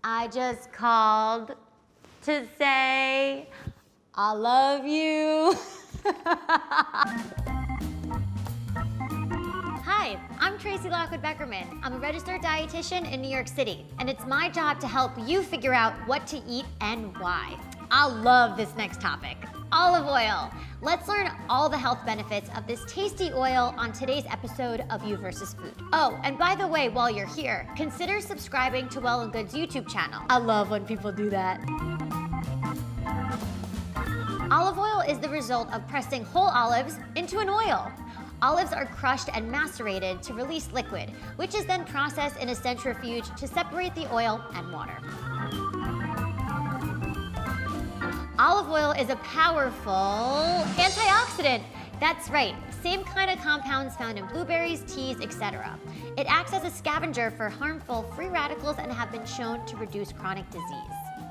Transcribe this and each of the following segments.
I just called to say I love you. Hi, I'm Tracy Lockwood Beckerman. I'm a registered dietitian in New York City, and it's my job to help you figure out what to eat and why. I love this next topic, olive oil. Let's learn all the health benefits of this tasty oil on today's episode of You vs. Food. Oh, and by the way, while you're here, consider subscribing to Well+Good's YouTube channel. I love when people do that. Olive oil is the result of pressing whole olives into an oil. Olives are crushed and macerated to release liquid, which is then processed in a centrifuge to separate the oil and water. Olive oil is a powerful antioxidant. That's right, same kind of compounds found in blueberries, teas, etc. It acts as a scavenger for harmful free radicals and have been shown to reduce chronic disease.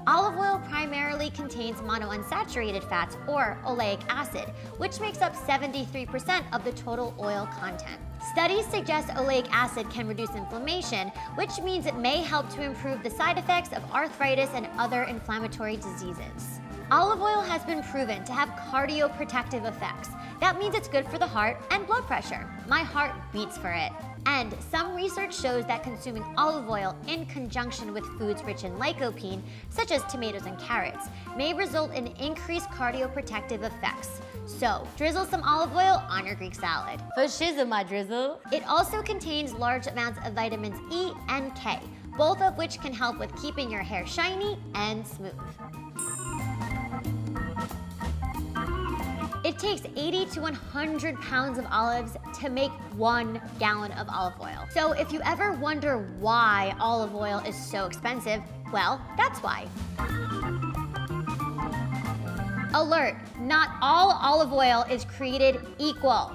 Olive oil primarily contains monounsaturated fats, or oleic acid, which makes up 73% of the total oil content. Studies suggest oleic acid can reduce inflammation, which means it may help to improve the side effects of arthritis and other inflammatory diseases. Olive oil has been proven to have cardioprotective effects. That means it's good for the heart and blood pressure. My heart beats for it. And some research shows that consuming olive oil in conjunction with foods rich in lycopene, such as tomatoes and carrots, may result in increased cardioprotective effects. So, drizzle some olive oil on your Greek salad. For shizzle, my drizzle. It also contains large amounts of vitamins E and K, both of which can help with keeping your hair shiny and smooth. It takes 80 to 100 pounds of olives to make 1 gallon of olive oil. So if you ever wonder why olive oil is so expensive, well, that's why. Alert, not all olive oil is created equal.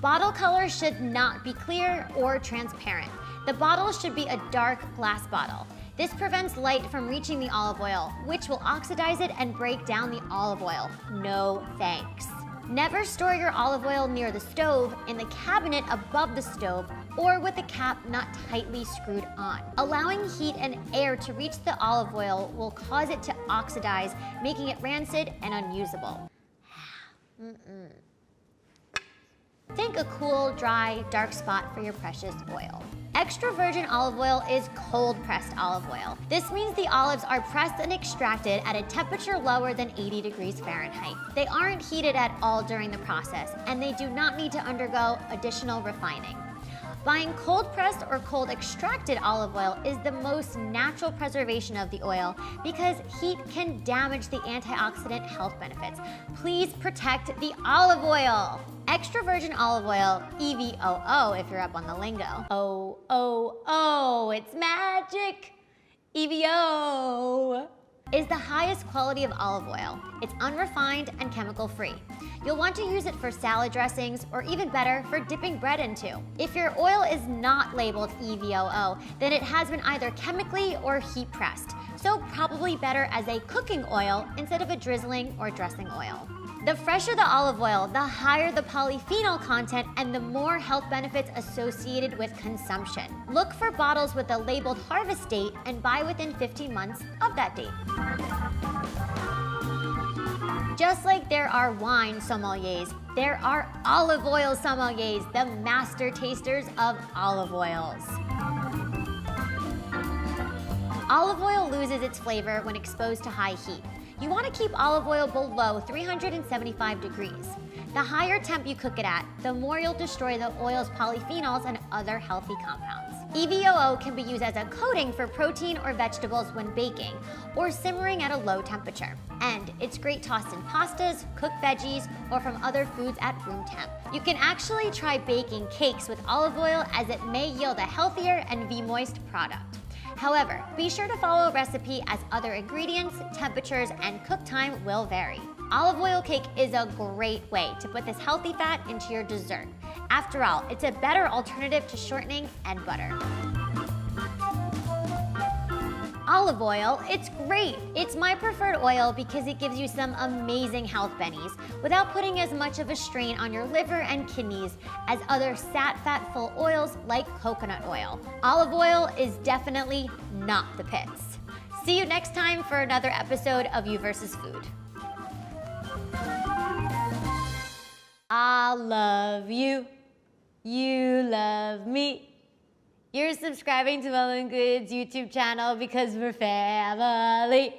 Bottle color should not be clear or transparent. The bottle should be a dark glass bottle. This prevents light from reaching the olive oil, which will oxidize it and break down the olive oil. No thanks. Never store your olive oil near the stove, in the cabinet above the stove, or with the cap not tightly screwed on. Allowing heat and air to reach the olive oil will cause it to oxidize, making it rancid and unusable. Think a cool, dry, dark spot for your precious oil. Extra virgin olive oil is cold-pressed olive oil. This means the olives are pressed and extracted at a temperature lower than 80 degrees Fahrenheit. They aren't heated at all during the process, and they do not need to undergo additional refining. Buying cold-pressed or cold-extracted olive oil is the most natural preservation of the oil because heat can damage the antioxidant health benefits. Please protect the olive oil. Extra virgin olive oil, EVOO if you're up on the lingo. Oh, it's magic. EVO is the highest quality of olive oil. It's unrefined and chemical-free. You'll want to use it for salad dressings, or even better, for dipping bread into. If your oil is not labeled EVOO, then it has been either chemically or heat pressed, so probably better as a cooking oil instead of a drizzling or dressing oil. The fresher the olive oil, the higher the polyphenol content and the more health benefits associated with consumption. Look for bottles with a labeled harvest date and buy within 15 months of that date. Just like there are wine sommeliers, there are olive oil sommeliers, the master tasters of olive oils. Olive oil loses its flavor when exposed to high heat. You want to keep olive oil below 375 degrees. The higher temp you cook it at, the more you'll destroy the oil's polyphenols and other healthy compounds. EVOO can be used as a coating for protein or vegetables when baking, or simmering at a low temperature. And it's great tossed in pastas, cooked veggies, or from other foods at room temp. You can actually try baking cakes with olive oil, as it may yield a healthier and moist product. However, be sure to follow a recipe, as other ingredients, temperatures, and cook time will vary. Olive oil cake is a great way to put this healthy fat into your dessert. After all, it's a better alternative to shortening and butter. Olive oil, it's great. It's my preferred oil because it gives you some amazing health bennies without putting as much of a strain on your liver and kidneys as other fat-full oils like coconut oil. Olive oil is definitely not the pits. See you next time for another episode of You versus Food. I love you. You love me. You're subscribing to Well+Good's YouTube channel because we're family.